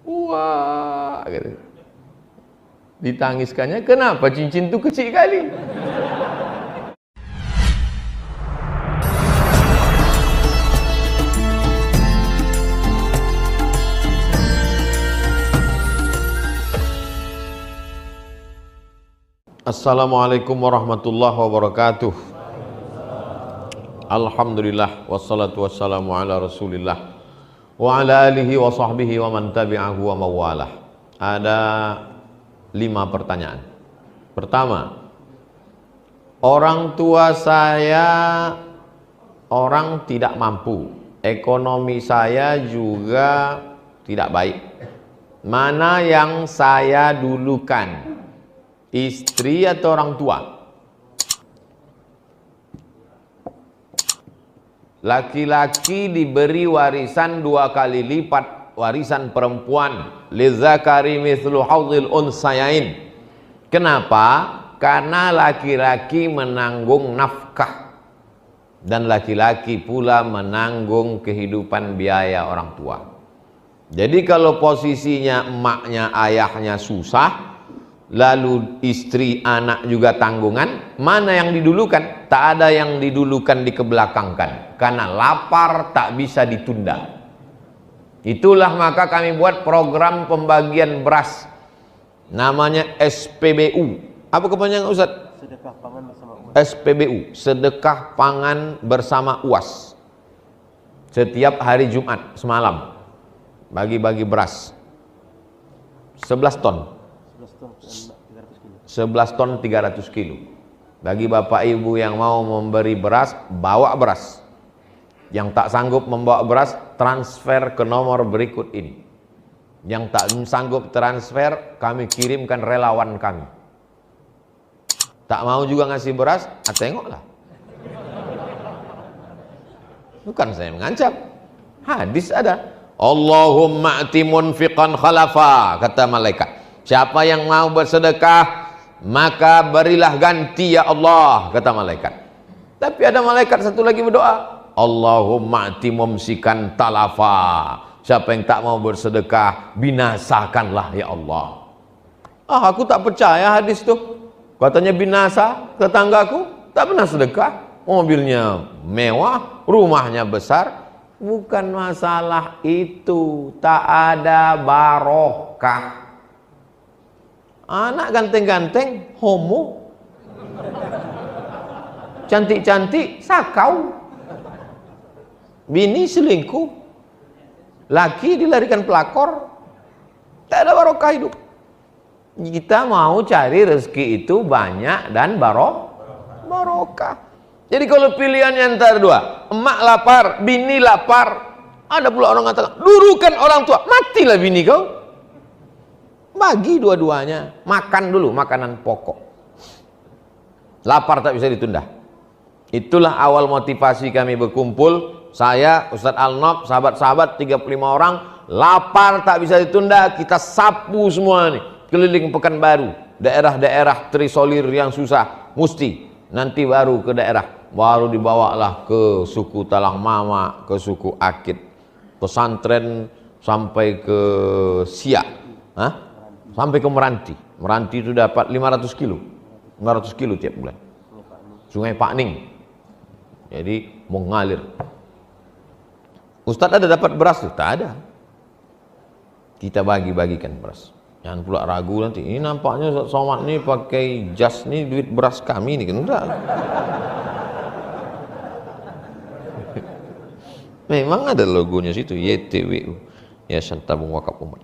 Wah, gitu. Ditangiskannya, kenapa cincin itu kecil kali? Assalamualaikum warahmatullahi wabarakatuh. Alhamdulillah wassalatu wassalamu ala Rasulillah wa ala alihi wa sahbihi wa man tabi'ahu wa mawalah. Ada 5 pertanyaan. Pertama, orang tua saya orang tidak mampu, ekonomi saya juga tidak baik. Mana yang saya dulukan? Istri atau orang tua? Laki-laki diberi warisan 2 kali lipat warisan perempuan. Lidzakari mithlu hadzil unsayain. Kenapa? Karena laki-laki menanggung nafkah dan laki-laki pula menanggung kehidupan biaya orang tua. Jadi kalau posisinya emaknya, ayahnya susah, lalu istri, anak juga tanggungan, mana yang didulukan? Tak ada yang didulukan, dikebelakangkan, karena lapar tak bisa ditunda. Itulah maka kami buat program pembagian beras, namanya SPBU. Apa kepanjangan Ustaz? Sedekah Pangan Bersama UAS. SPBU, Sedekah Pangan Bersama UAS. Setiap hari Jumat semalam bagi-bagi beras 11 ton. 11 ton 300 kilo. Bagi bapak ibu yang mau memberi beras, bawa beras. Yang tak sanggup membawa beras, transfer ke nomor berikut ini. Yang tak sanggup transfer, kami kirimkan relawan kami. Tak mau juga ngasih beras, tengoklah. Bukan saya mengancam, hadis ada. Allahumma ati munfiqan khalafa, kata malaikat. Siapa yang mau bersedekah, maka berilah ganti ya Allah, kata malaikat. Tapi ada malaikat satu lagi berdoa, Allahumma ati mumsikan talafa. Siapa yang tak mau bersedekah, binasakanlah ya Allah. Aku tak percaya hadis tuh. Katanya binasa, tetanggaku tak pernah sedekah, mobilnya mewah, rumahnya besar. Bukan masalah itu, tak ada barokah. Anak ganteng-ganteng, homo. Cantik-cantik, sakau. Bini selingkuh. Laki dilarikan pelakor. Tak ada barokah hidup. Kita mau cari rezeki itu banyak dan barokah. Jadi kalau pilihannya antara 2, emak lapar, bini lapar. Ada pula orang katakan, durukan orang tua, matilah bini kau. Bagi dua-duanya, makan dulu makanan pokok. Lapar tak bisa ditunda. Itulah awal motivasi kami berkumpul. Saya, Ustadz Al-Nob, sahabat-sahabat 35 orang. Lapar tak bisa ditunda, kita sapu semua nih, keliling Pekanbaru, daerah-daerah terisolir yang susah. Mesti nanti baru ke daerah, baru dibawalah ke suku Talang Mama, ke suku Akit, pesantren sampai ke Siak. Sampai ke Meranti. Meranti itu dapat 500 kilo 500 kilo tiap bulan. Sungai Pakning. Jadi mengalir. Ustadz ada dapat beras tuh? Tak ada. Kita bagi-bagikan beras. Jangan pula ragu nanti, ini nampaknya Ustadz Somad ini pakai jas nih, duit beras kami nih. Enggak. Memang ada logonya situ, YTWU, Yayasan Tabung Wakaf Umat.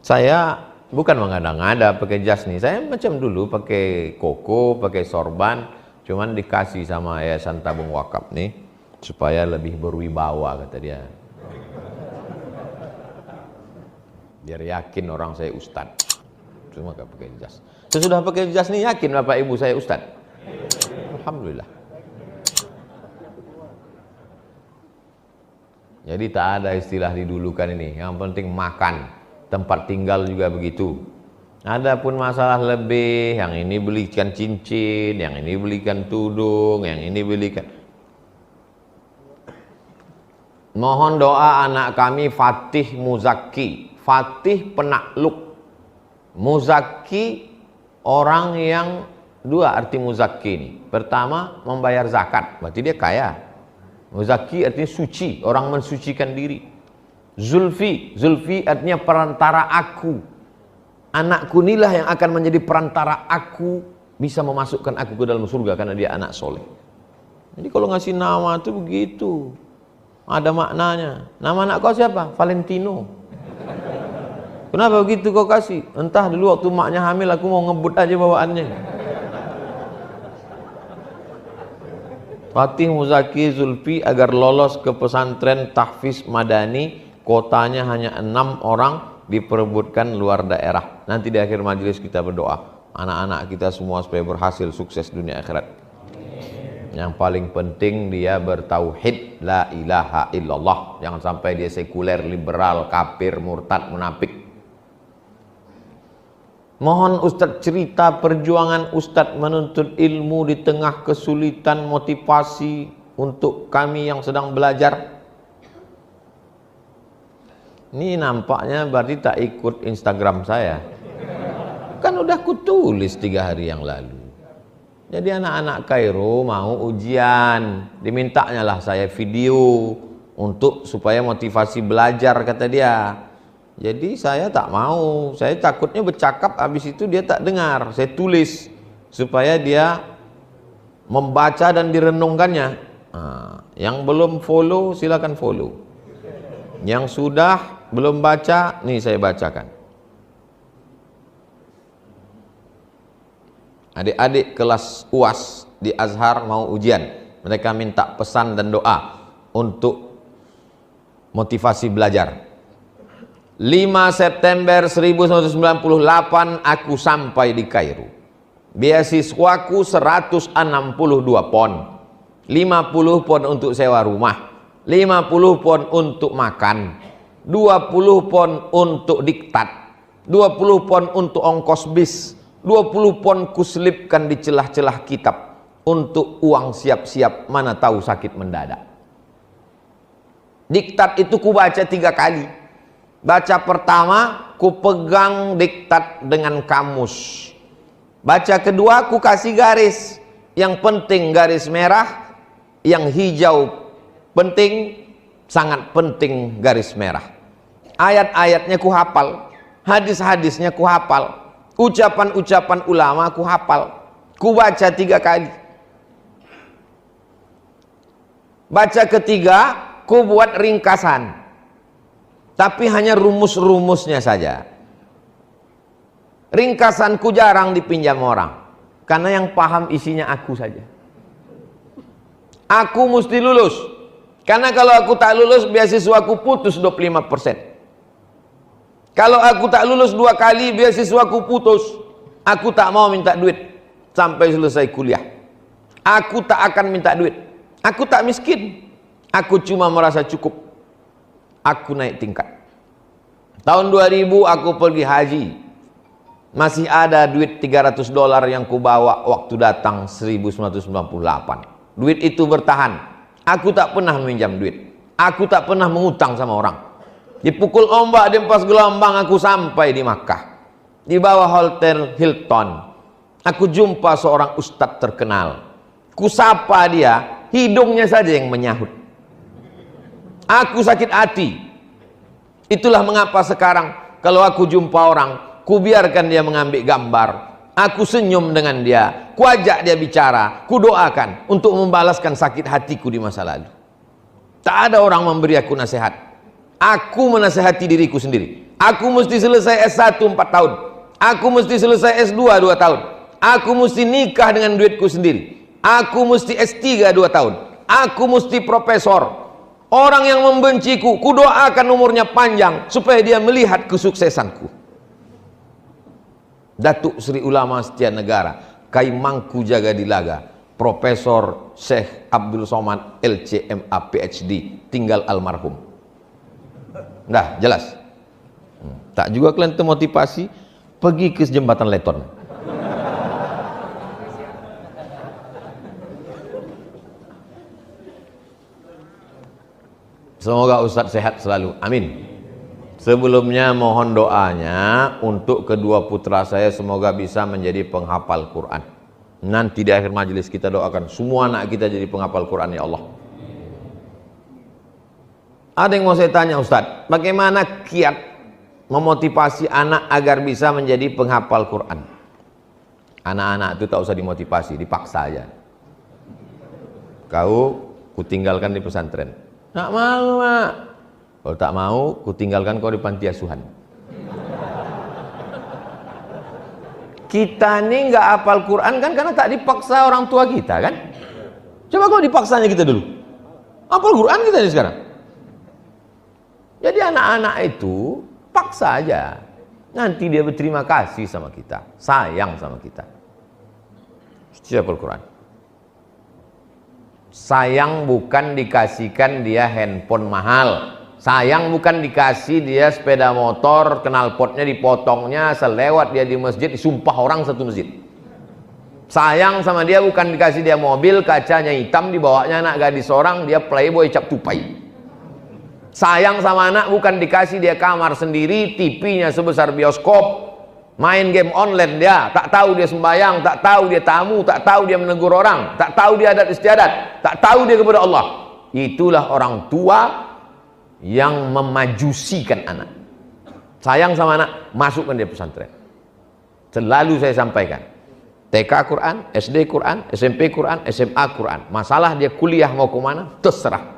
Saya bukan mengada-ngada pakai jas nih. Saya macam dulu pakai koko, pakai sorban, cuman dikasih sama Yayasan Tabung Wakaf nih supaya lebih berwibawa, kata dia. Biar yakin orang saya ustadz. Cuma gak pakai jas. Sesudah pakai jas nih yakin bapak ibu saya ustadz. Alhamdulillah. Jadi tak ada istilah didulukan ini. Yang penting makan. Tempat tinggal juga begitu. Adapun masalah lebih, yang ini belikan cincin, yang ini belikan tudung, yang ini belikan. Mohon doa anak kami Fatih Muzaki, Fatih penakluk. Muzaki orang yang dua arti muzaki ini. Pertama, membayar zakat, berarti dia kaya. Muzaki artinya suci, orang mensucikan diri. Zulfi, Zulfi artinya perantara aku. Anakku inilah yang akan menjadi perantara aku, bisa memasukkan aku ke dalam surga karena dia anak soleh. Jadi kalau ngasih nama itu begitu, ada maknanya. Nama anak kau siapa? Valentino. Kenapa begitu kau kasih? Entah dulu waktu maknya hamil aku mau ngebut aja bawaannya. Fatih, Muzaki, Zulfi agar lolos ke pesantren tahfiz madani, kotanya hanya 6 orang, diperebutkan luar daerah. Nanti di akhir majelis kita berdoa anak-anak kita semua supaya berhasil, sukses dunia akhirat. Yang paling penting dia bertauhid la ilaha illallah, jangan sampai dia sekuler, liberal, kafir, murtad, munafik. Mohon Ustadz cerita perjuangan Ustadz menuntut ilmu di tengah kesulitan, motivasi untuk kami yang sedang belajar. Ini nampaknya berarti tak ikut Instagram saya. Kan udah kutulis 3 hari yang lalu. Jadi anak-anak Kairo mau ujian, dimintanya lah saya video untuk supaya motivasi belajar, kata dia. Jadi saya tak mau, saya takutnya bercakap habis itu dia tak dengar. Saya tulis supaya dia membaca dan direnungkannya. Yang belum follow silakan follow. Yang sudah belum baca, nih saya bacakan. Adik-adik kelas UAS di Azhar mau ujian. Mereka minta pesan dan doa untuk motivasi belajar. 5 September 1998 aku sampai di Kairo. Beasiswaku 162 pon. 50 pon untuk sewa rumah, 50 pon untuk makan, 20 pon untuk diktat, 20 pon untuk ongkos bis, 20 pon kuselipkan di celah-celah kitab untuk uang siap-siap, mana tahu sakit mendadak. Diktat itu ku baca 3 kali. Baca pertama, ku pegang diktat dengan kamus. Baca kedua, ku kasih garis. Yang penting garis merah, yang hijau penting, sangat penting garis merah. Ayat-ayatnya ku hafal, hadis-hadisnya ku hafal, ucapan-ucapan ulama ku hafal. Ku baca 3 kali. Baca ketiga, ku buat ringkasan. Tapi hanya rumus-rumusnya saja. Ringkasanku jarang dipinjam orang, karena yang paham isinya aku saja. Aku mesti lulus, karena kalau aku tak lulus beasiswaku putus 25%. Kalau aku tak lulus 2 kali beasiswaku putus. Aku tak mau minta duit sampai selesai kuliah. Aku tak akan minta duit. Aku tak miskin, aku cuma merasa cukup. Aku naik tingkat. Tahun 2000 aku pergi haji. Masih ada duit $300 yang kubawa waktu datang 1998. Duit itu bertahan. Aku tak pernah meminjam duit. Aku tak pernah mengutang sama orang. Dipukul ombak, dihempas gelombang, aku sampai di Makkah. Di bawah hotel Hilton, aku jumpa seorang ustadz terkenal. Kusapa dia, hidungnya saja yang menyahut. Aku sakit hati. Itulah mengapa sekarang kalau aku jumpa orang, ku biarkan dia mengambil gambar, aku senyum dengan dia, ku ajak dia bicara, ku doakan untuk membalaskan sakit hatiku di masa lalu. Tak ada orang memberi aku nasihat. Aku menasihati diriku sendiri. Aku mesti selesai S1 4 tahun. Aku mesti selesai S2 2 tahun. Aku mesti nikah dengan duitku sendiri. Aku mesti S3 2 tahun. Aku mesti profesor. Orang yang membenciku, ku doakan umurnya panjang supaya dia melihat kesuksesanku. Datuk Sri Ulama Setia Negara, Kai Mangku Jaga Dilaga, Profesor Syekh Abdul Somad LCMA PhD, tinggal almarhum. Dah jelas. Tak juga kalian termotivasi pergi ke jembatan Leton. Semoga Ustadz sehat selalu, amin. Sebelumnya mohon doanya untuk kedua putra saya semoga bisa menjadi penghafal Quran. Nanti di akhir majelis kita doakan semua anak kita jadi penghafal Quran ya Allah. Ada yang mau saya tanya Ustadz, bagaimana kiat memotivasi anak agar bisa menjadi penghafal Quran? Anak-anak itu tak usah dimotivasi, dipaksa aja. Kau kutinggalkan di pesantren. Nak mau mak. Kalau tak mau, kutinggalkan kau di panti asuhan. Kita ini nggak hafal Quran kan karena tak dipaksa orang tua kita kan? Coba kalau dipaksanya kita dulu, hafal Quran kita ini sekarang. Jadi anak-anak itu paksa aja. Nanti dia berterima kasih sama kita, sayang sama kita. Hafal Quran. Sayang bukan dikasihkan dia handphone mahal. Sayang bukan dikasih dia sepeda motor, knalpotnya dipotongnya, selewat dia di masjid, disumpah orang satu masjid. Sayang sama dia bukan dikasih dia mobil, kacanya hitam, dibawanya anak gadis seorang, dia playboy cap tupai. Sayang sama anak bukan dikasih dia kamar sendiri, TV-nya sebesar bioskop, main game online dia, tak tahu dia sembahyang, tak tahu dia tamu, tak tahu dia menegur orang, tak tahu dia adat istiadat, tak tahu dia kepada Allah. Itulah orang tua yang memajusikan anak. Sayang sama anak, masukkan dia pesantren. Selalu saya sampaikan, TK Quran, SD Quran, SMP Quran, SMA Quran. Masalah dia kuliah mau kemana, terserah.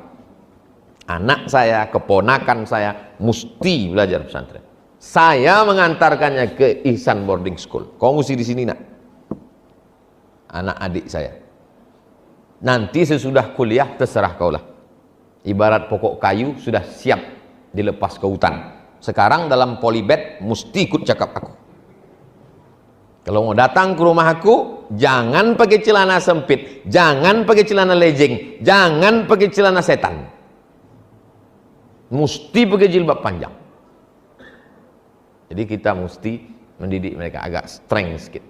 Anak saya, keponakan saya mesti belajar pesantren. Saya mengantarkannya ke Ihsan Boarding School. Kau mesti di sini nak, anak adik saya. Nanti sesudah kuliah terserah kaulah. Ibarat pokok kayu sudah siap dilepas ke hutan. Sekarang dalam polybag mesti ikut cakap aku. Kalau mau datang ke rumah aku, jangan pakai celana sempit, jangan pakai celana legging, jangan pakai celana setan. Mesti pakai jilbab panjang. Jadi kita mesti mendidik mereka agak strength sedikit.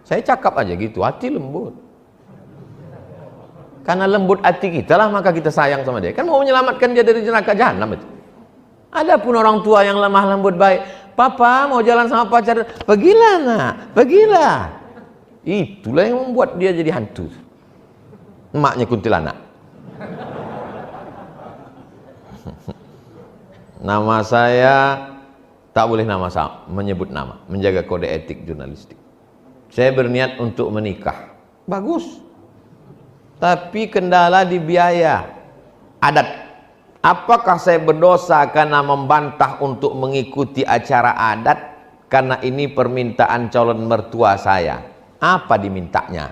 Saya cakap aja gitu, hati lembut. Karena lembut hati kita lah maka kita sayang sama dia. Kan mau menyelamatkan dia dari neraka jahanam itu. Adapun orang tua yang lemah lembut baik, papa mau jalan sama pacar, pergilah nak, pergilah. Itulah yang membuat dia jadi hantu. Emaknya kuntilanak. Nama saya tak boleh menyebut nama, menjaga kode etik jurnalistik. Saya berniat untuk menikah. Bagus. Tapi kendala di biaya adat. Apakah saya berdosa karena membantah untuk mengikuti acara adat karena ini permintaan calon mertua saya? Apa dimintanya?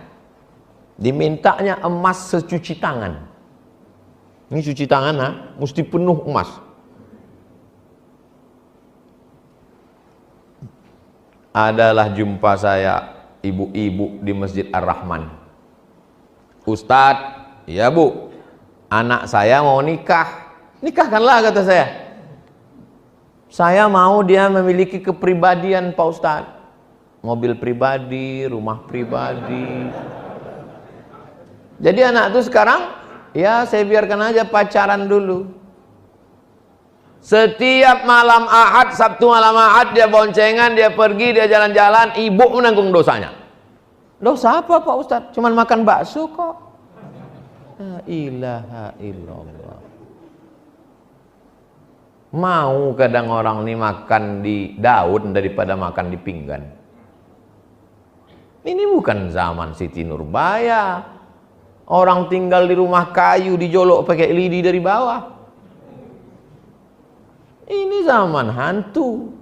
Dimintanya emas secuci tangan. Ini cuci tangan mesti penuh emas. Adalah jumpa saya ibu-ibu di Masjid Ar-Rahman. Ustadz, ya bu, anak saya mau nikah. Nikahkanlah kata saya. Saya mau dia memiliki kepribadian Pak Ustadz. Mobil pribadi, rumah pribadi. Jadi anak itu sekarang, ya saya biarkan aja pacaran dulu. Setiap malam Ahad, Sabtu malam Ahad dia boncengan, dia pergi, dia jalan-jalan, ibu menanggung dosanya. Dosa apa Pak Ustadz? Cuman makan bakso kok. La ilaha illallah. Mau kadang orang ini makan di daun daripada makan di pinggan. Ini bukan zaman Siti Nurbaya. Orang tinggal di rumah kayu dijolok pakai lidi dari bawah. Ini zaman hantu.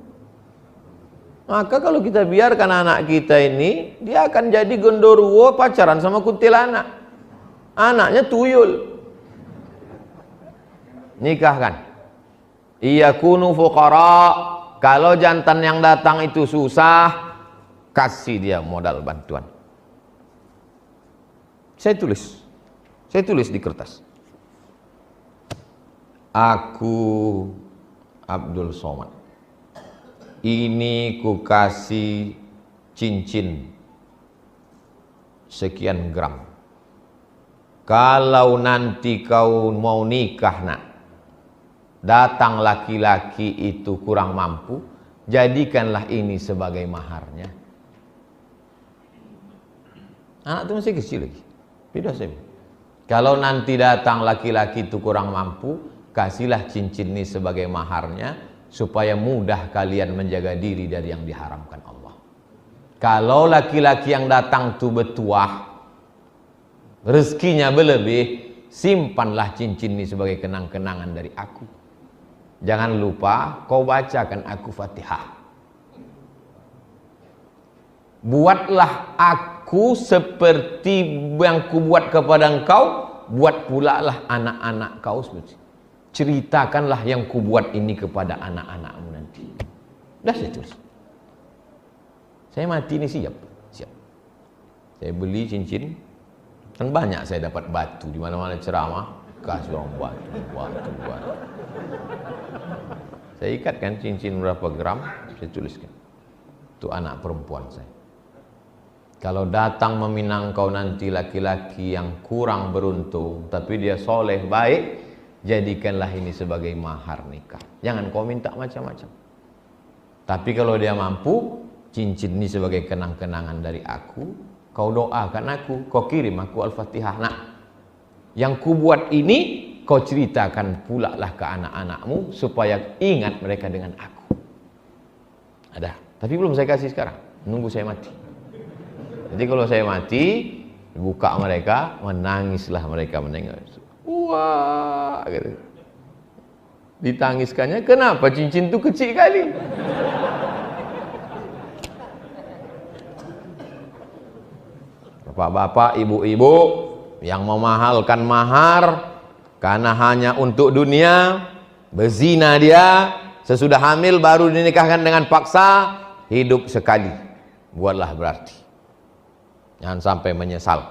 Maka kalau kita biarkan anak kita ini, dia akan jadi gondoruo pacaran sama kuntilanak. Anaknya tuyul. Nikahkan. Iyakunu fuqara. Kalau jantan yang datang itu susah, kasih dia modal bantuan. Saya tulis di kertas. Aku Abdul Somad, ini ku kasih cincin sekian gram. Kalau nanti kau mau nikah nak, datang laki-laki itu kurang mampu, jadikanlah ini sebagai maharnya. Anak itu masih kecil lagi, beda saya. Kalau nanti datang laki-laki itu kurang mampu, kasihlah cincin ini sebagai maharnya, supaya mudah kalian menjaga diri dari yang diharamkan Allah. Kalau laki-laki yang datang itu bertuah, rezekinya berlebih, simpanlah cincin ini sebagai kenang-kenangan dari aku. Jangan lupa kau bacakan aku Fatihah. Buatlah aku seperti yang kubuat kepada engkau, buat pula lah anak-anak kau seperti. Ceritakanlah yang kubuat ini kepada anak-anakmu nanti. Dah saya tulis. Saya mati ini siap. Saya beli cincin, kan banyak saya dapat batu di mana-mana ceramah, kasih orang batu. Saya ikatkan cincin berapa gram, saya tuliskan. Itu anak perempuan saya. Kalau datang meminang kau nanti laki-laki yang kurang beruntung, tapi dia soleh baik, jadikanlah ini sebagai mahar nikah. Jangan kau minta macam-macam. Tapi kalau dia mampu, cincin ini sebagai kenang-kenangan dari aku, kau doakan aku, kau kirim aku Al-Fatihah. Nah, yang ku buat ini, kau ceritakan pula lah ke anak-anakmu, supaya ingat mereka dengan aku. Ada, tapi belum saya kasih sekarang, nunggu saya mati. Jadi kalau saya mati, buka mereka, menangislah mereka menengok. Wah, gitu. Ditangiskannya, kenapa cincin itu kecil kali? Bapak-bapak, ibu-ibu yang memahalkan mahar karena hanya untuk dunia, berzina dia, sesudah hamil baru dinikahkan dengan paksa, hidup sekali. Buatlah berarti. Jangan sampai menyesal.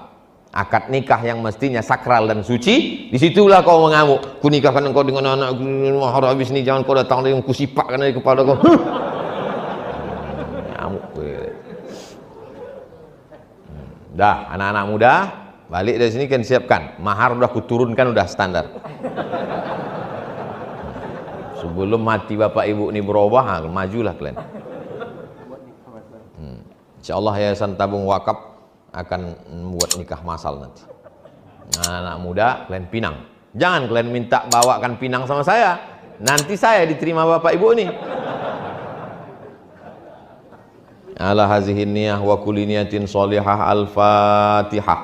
Akad nikah yang mestinya sakral dan suci, disitulah kau mengamuk. Ku nikahkan engkau dengan anak mahar habis ni, jangan kau datang dengan ku sipakkan dari kepala kau. Ngamuk. Dah, anak-anak muda, balik dari sini kan siapkan. Mahar udah kuturunkan, udah standar. Sebelum mati bapak ibu ini berubah, majulah kalian. InsyaAllah Yayasan Tabung Wakaf akan membuat nikah masal nanti. Anak muda, kalian pinang. Jangan kalian minta bawakan pinang sama saya. Nanti saya diterima bapak ibu nih. Ala hazihi niyah wa kulli niyatin sholihah. Al-Fatihah.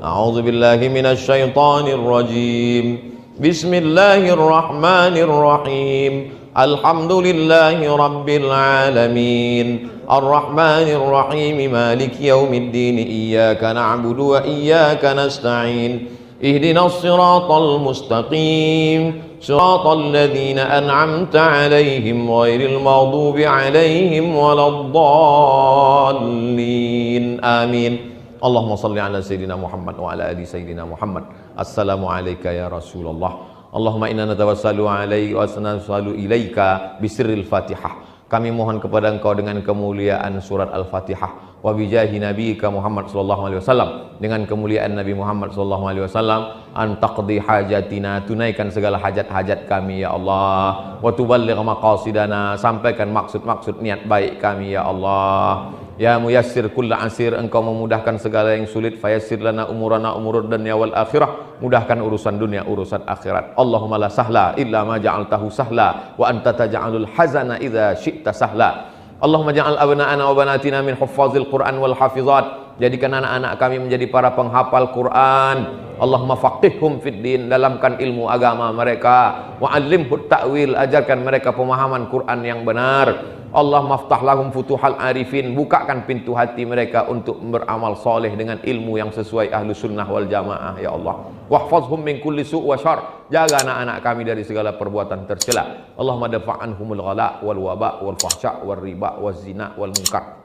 A'udzu billahi minasy syaithanir rajim. Bismillahirrahmanirrahim. Alhamdulillahi rabbil alamin. Ar-Rahmanir Rahim. Maliki yaumiddin. Iyyaka na'budu wa iyyaka nasta'in. Ihdinas siratal mustaqim. Siratal ladzina an'amta 'alaihim ghairil maghdubi 'alaihim waladdallin. Amin. Allahumma shalli ala sayyidina Muhammad wa ala ali sayyidina Muhammad. Assalamu alayka ya Rasulullah. Allahumma inna natawassalu alaihi wa sanassalu ilaika bisirril Fatihah. Kami mohon kepada engkau dengan kemuliaan surat Al-Fatihah, wa bijahi nabiyika Muhammad sallallahu alaihi wasallam, dengan kemuliaan Nabi Muhammad sallallahu alaihi wasallam, an taqdi hajatina, tunaikan segala hajat-hajat kami ya Allah, wa tuballigh maqasidana, sampaikan maksud-maksud niat baik kami ya Allah. Ya muyassir kulla asir, engkau memudahkan segala yang sulit, fayassir lana umurana umurud dunya wal akhirah, mudahkan urusan dunia urusan akhirat. Allahumma la sahla illa ma ja'altahu sahla wa anta taj'alul hazana idza syi'ta sahla. Allahumma ja'al abna'ana wa banatina min huffazil Qur'an wal hafizat, jadikan anak-anak kami menjadi para penghafal Quran. Allahumma faqihhum fid din, dalamkan ilmu agama mereka, wa 'allimhut ta'wil, ajarkan mereka pemahaman Quran yang benar. Allah maftah lahum futuhal arifin, bukakan pintu hati mereka untuk beramal soleh dengan ilmu yang sesuai ahlu sunnah wal jamaah ya Allah. Wahfazhum min kulli su' wa syar, jaga anak-anak kami dari segala perbuatan tercela. Allahumma dafa'anhumul ghala wal waba wal fahsya wal riba wal zina wal munkar.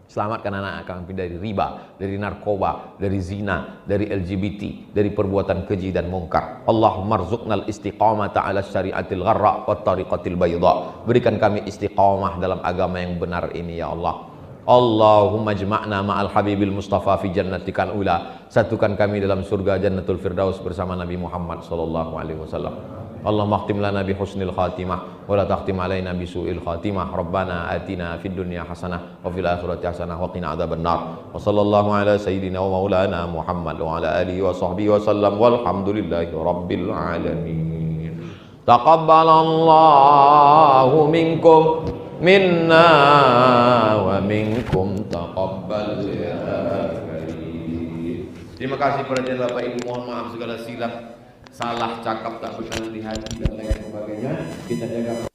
Selamatkan anak-anak kami dari riba, dari narkoba, dari zina, dari LGBT, dari perbuatan keji dan mungkar. Allahumma rzuqnal istiqamata ala syariatil gharra wa tariqatil bayda. Berikan kami istiqamah dalam agama yang benar ini ya Allah. Allahumma jma'na ma'al habibil mustafa fi jannatikal ula. Satukan kami dalam surga Jannatul Firdaus bersama Nabi Muhammad sallallahu alaihi wasallam. Allahumma khtim lana bi husnil khatimah wa la takhtim alaina bi su'il khatimah. Rabbana atina fid dunya hasanah wa fil akhirati hasanah wa qina adzabannar. Wa sallallahu ala sayyidina wa maulana Muhammad wa ala alihi wa sahbihi wa sallam walhamdulillahi rabbil alamin. Taqabbalallahu minkum minna wa minkum taqabbal ya karim. Terima kasih perhatian Bapak Ibu, mohon maaf segala silap, salah cakap, tak berkenan di hati dan lain sebagainya. Kita jaga